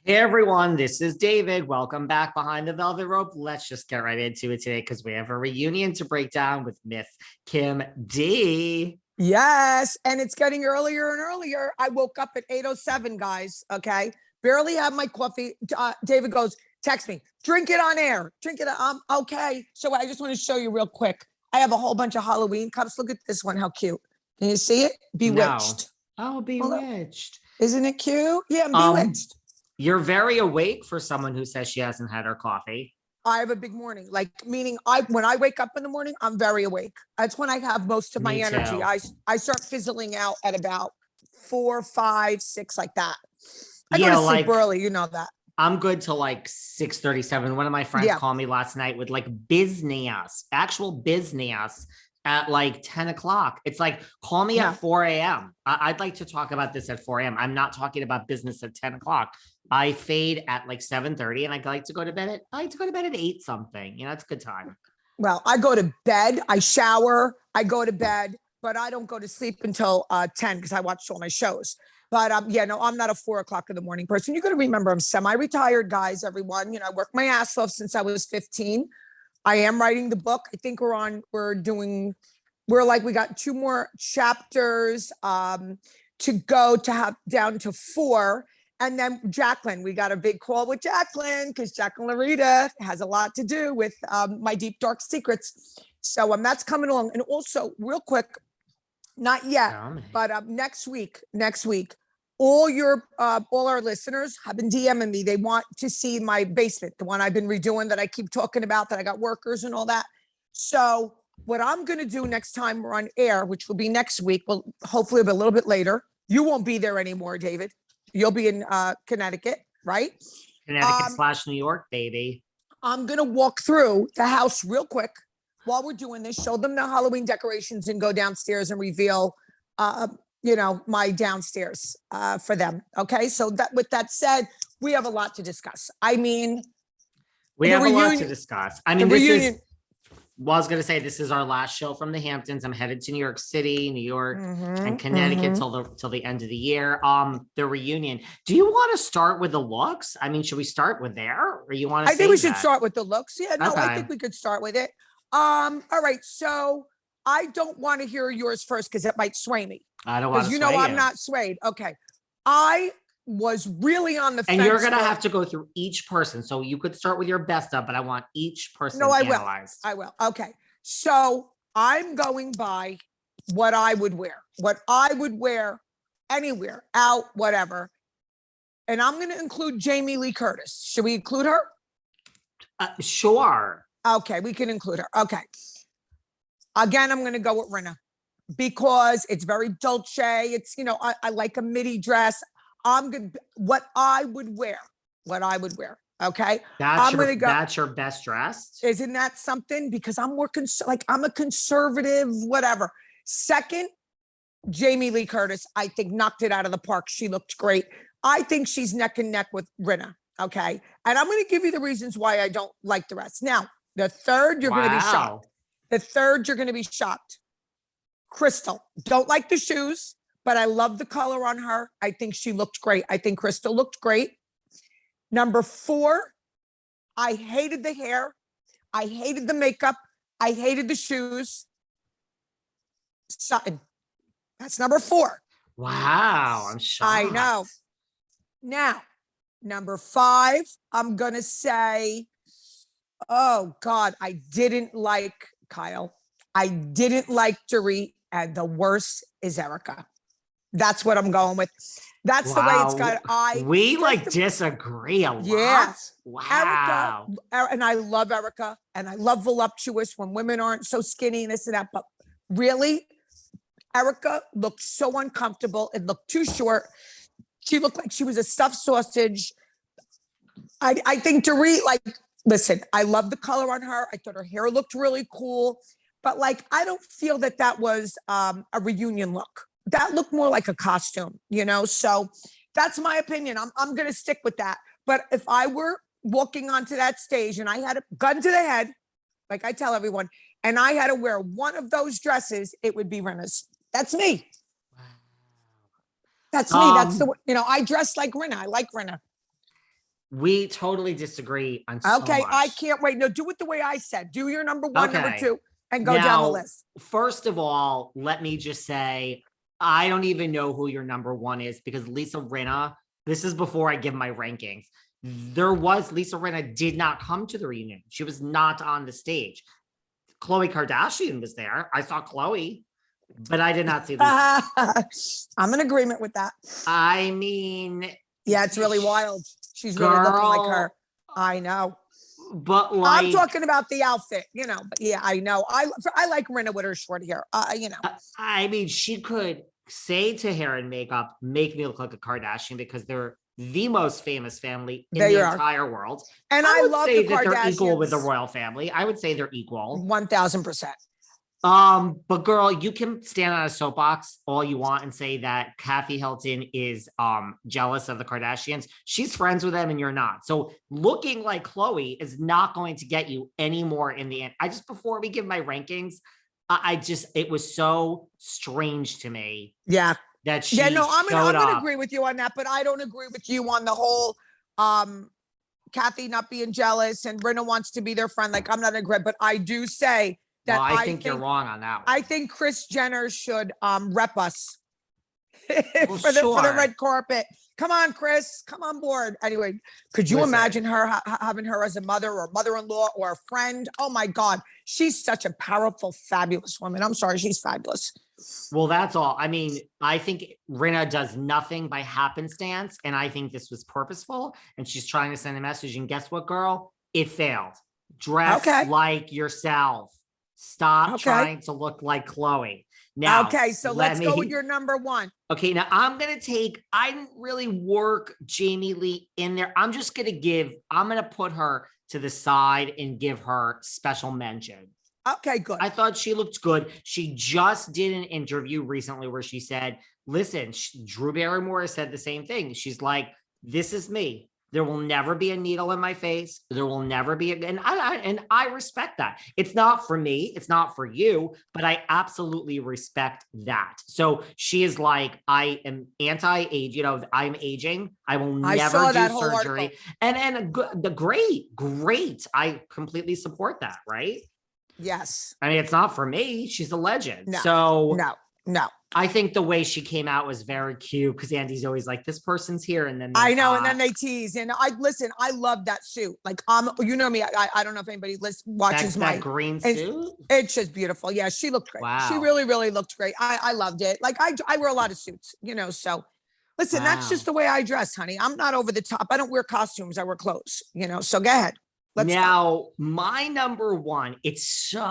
Hey everyone, this is David. Welcome back behind the velvet rope. Let's just get right into it today because we have a reunion to break down with Miss Kim D. Yes, and it's getting earlier and earlier. I woke up at 8:07, guys, okay? Barely had my coffee. David goes, text me, drink it on air. Drink it. Okay. So I just want to show you real quick. I have a whole bunch of Halloween cups. Look at this one. How cute. Can you see it? Bewitched. No. Oh, Bewitched. Isn't it cute? Yeah, I'm bewitched. You're very awake for someone who says she hasn't had her coffee. I have a big morning, like meaning when I wake up in the morning, I'm very awake. That's when I have most of my energy. I start fizzling out at about 4, 5, 6, like that. I go to sleep early, you know that. I'm good till like 6:37. One of my friends called me last night with like actual business at like 10 o'clock. It's like, call me at 4 a.m. I'd like to talk about this at 4 a.m. I'm not talking about business at 10 o'clock. I fade at like 7:30 and I like to go to bed at 8 something. You know, it's a good time. Well, I go to bed, I shower, I go to bed, but I don't go to sleep until 10 because I watched all my shows. But I'm not a 4 o'clock in the morning person. You got to remember, I'm semi-retired, guys, everyone. You know, I worked my ass off since I was 15. I am writing the book. I think we got 2 more chapters to go to have down to 4. And then Jacqueline, we got a big call with Jacqueline because Jacqueline Larita has a lot to do with my deep, dark secrets. So that's coming along. And also real quick, not yet, but next week, all our listeners have been DMing me. They want to see my basement, the one I've been redoing that I keep talking about, that I got workers and all that. So what I'm going to do next time we're on air, which will be next week, well, hopefully a little bit later. You won't be there anymore, David. You'll be in Connecticut, right? Connecticut / New York, baby. I'm going to walk through the house real quick while we're doing this, show them the Halloween decorations and go downstairs and reveal, my downstairs for them. Okay. So with that said, we have a lot to discuss. I mean, we have a lot to discuss. I mean, I was going to say, this is our last show from the Hamptons. I'm headed to New York City, New York, and Connecticut till the end of the year. The reunion. Do you want to start with the looks? I mean, should we start with there, or you want to? I think we should start with the looks. Yeah, no, okay. I think we could start with it. All right. So I don't want to hear yours first because it might sway me. I don't want to. I'm not swayed. Okay. I was really on the fence. And you're going to have to go through each person. So you could start with your best of, but I want each person analyzed. I will. Okay. So I'm going by what I would wear anywhere, out, whatever. And I'm going to include Jamie Lee Curtis. Should we include her? Sure. Okay. We can include her. Okay. Again, I'm going to go with Rinna because it's very dolce. It's, I like a midi dress. I'm good. What I would wear. Okay. That's your best dress. Isn't that something? Because I'm working I'm a conservative, whatever. Second, Jamie Lee Curtis, I think knocked it out of the park. She looked great. I think she's neck and neck with Rinna. Okay. And I'm going to give you the reasons why I don't like the rest. Now, the third, you're going to be shocked. Crystal, don't like the shoes. But I love the color on her. I think she looked great. I think Crystal looked great. Number 4, I hated the hair. I hated the makeup. I hated the shoes. Sutton. That's number 4. Wow, I'm shocked. I know. Now, number 5, I'm going to say, oh God, I didn't like Kyle. I didn't like Dorit. And the worst is Erika. That's what I'm going with. That's the way it's got. We disagree a lot. Yes. Wow. Erika, and I love Erika, and I love voluptuous when women aren't so skinny and this and that. But really, Erika looked so uncomfortable. It looked too short. She looked like she was a stuffed sausage. I think Dorit, listen, I love the color on her. I thought her hair looked really cool. But I don't feel that was a reunion look. That looked more like a costume, So that's my opinion. I'm going to stick with that. But if I were walking onto that stage and I had a gun to the head, like I tell everyone, and I had to wear one of those dresses, it would be Rinna's. That's me. That's me. That's the, I dress like Rinna. I like Rinna. We totally disagree on so Okay, much. I can't wait. No, do it the way I said. Do your number one, number Okay. two, and go down the list. First of all, let me just say, I don't even know who your number one is because Lisa Rinna, this is before I give my rankings. Lisa Rinna did not come to the reunion. She was not on the stage. Khloe Kardashian was there. I saw Khloe, but I did not see Lisa. I'm in agreement with that. I mean, yeah, it's really wild. She's really looking like her. I know. But I'm talking about the outfit, but yeah, I know. I like Rinna with her short hair. I mean, she could say to hair and makeup, make me look like a Kardashian because they're the most famous family in the entire world. And I love the Kardashians. They're equal with the royal family. I would say they're equal. 1000%. But girl, you can stand on a soapbox all you want and say that Kathy Hilton is jealous of the Kardashians. She's friends with them and you're not. So looking like Khloe is not going to get you any more in the end. Before we give my rankings, it was so strange to me. Yeah. That she I'm gonna agree with you on that, but I don't agree with you on the whole Kathy not being jealous and Rinna wants to be their friend. Like, I'm not agree, but I do say that I think you're wrong on that one. I think Kris Jenner should rep us for the red carpet. Come on, Kris, come on board. Anyway, could you imagine her having her as a mother or mother-in-law or a friend? Oh my God, she's such a powerful, fabulous woman. I'm sorry, she's fabulous. Well, that's all. I mean, I think Rinna does nothing by happenstance, and I think this was purposeful, and she's trying to send a message. And guess what, girl? It failed. Dress like yourself. Stop trying to look like Khloe. Now, so let's go with your number one. Okay, now I didn't really work Jamie Lee in there. I'm going to put her to the side and give her special mention. Okay, good. I thought she looked good. She just did an interview recently where she said, listen, Drew Barrymore has said the same thing. She's like, this is me. There will never be a needle in my face. There will never be and I respect that. It's not for me. It's not for you, but I absolutely respect that. So she is like, I am anti-age, I'm aging. I will never do surgery. And great. I completely support that. Right. Yes. I mean, it's not for me. She's a legend. No. I think the way she came out was very cute because Andy's always like, this person's here. And then and then they tease. And I love that suit. Like, you know me, I don't know if anybody watches that green suit. It's just beautiful. Yeah, she looked great. Wow. She really, really looked great. I loved it. Like, I wear a lot of suits, so listen, that's just the way I dress, honey. I'm not over the top. I don't wear costumes. I wear clothes, so go ahead. Let's go. My number one, it's so